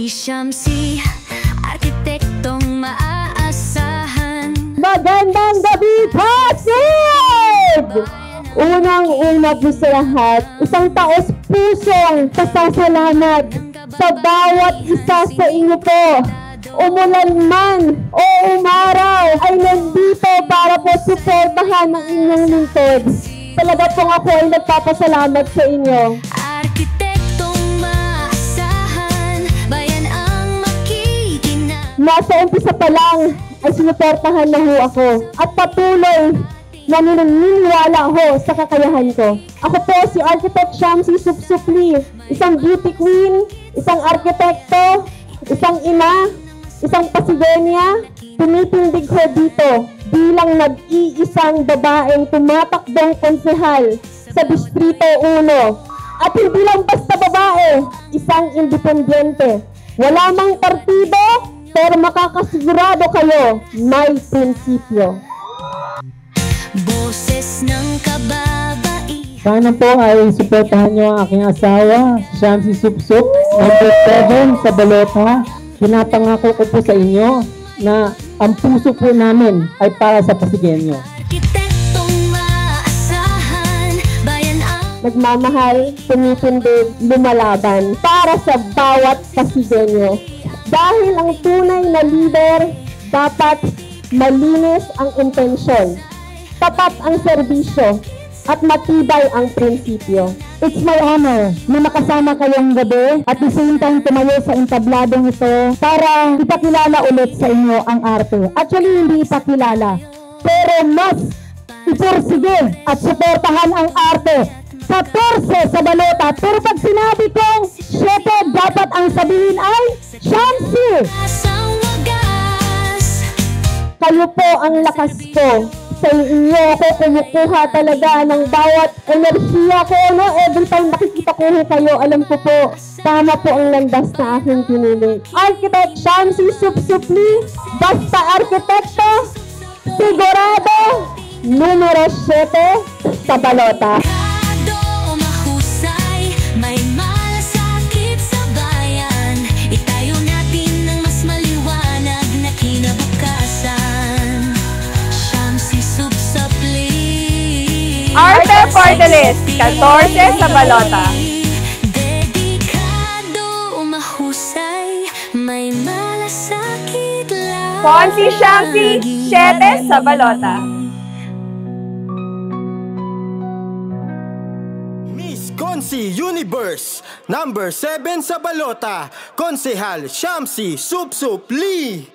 Si Shamsi, arkitektong maaasahan. Magandang gabi, Pasig! Unang-una po sa lahat, isang taos-pusong pasasalamat sa bawat isa sa inyo po. Umulan man o umaraw ay nandito para po suportahan ang inyong lingkod. Talaga pong ako ay nagpapasalamat sa inyo. Arkitektong maaasahan, bayan ang makikinang. Nasa umpisa pa lang ay sinuportahan na ho ako at patuloy na naniniwala ho sa kakayahan ko. Ako po si Architect Shamsi Supsupli, isang beauty queen, isang arkitekto, isang ina, isang Pasigenya. Tumitindig ko dito bilang nag-iisang babaeng tumatakbong konsehal sa Distrito 1. At hindi lang basta babae, isang independyente. Wala mang partido, pero makakasigurado kayo, may prinsipyo. Boses ng kababaihan. Sana po ay suportahan niyo ang aking asawa, Shamsi Supsup, number 7 sa Balota. Pinapangako ko po sa inyo na ang puso po namin ay para sa Pasigenyo. Arkitektong maaasahan, bayan ang Nagmamahal, tumitindig, lumalaban para sa bawat Pasigenyo. Dahil ang tunay na leader, dapat malinis ang intensyon, tapat ang serbisyo, at matibay ang prinsipyo. It's my honor na makasama kayong gabi at the same time tumayo sa entabladong ito para ipakilala ulit sa inyo ang arte. Actually, hindi ipakilala, pero mas ipursige at suportahan ang arte. 14 sa Balota, pero pag sinabi kong 7, dapat ang sabihin ay Shamsi! asang wagas. Kayo po ang lakas ko. Sa inyo ako kumukuha talaga ng bawat enerhiya ko. No? Every time nakikita ko kayo, alam ko po, tama po ang landas na aking pinili. Architect Shamsi Supsupli, basta arkitekto, sigurado, numero 7 sa Balota. Kado mahusay, may malasakit sa bayan. Itayo natin ng mas maliwanag na kinabukasan. Shamsi Supsupli. Arte for the list, 14 sa Balota. Dedikado mahusay, may malasakit lang. Consi Shamsi, 7 sa Balota. Miss Consi Universe, number 7 sa Balota, Konsehal Shamsi Supsup Lee.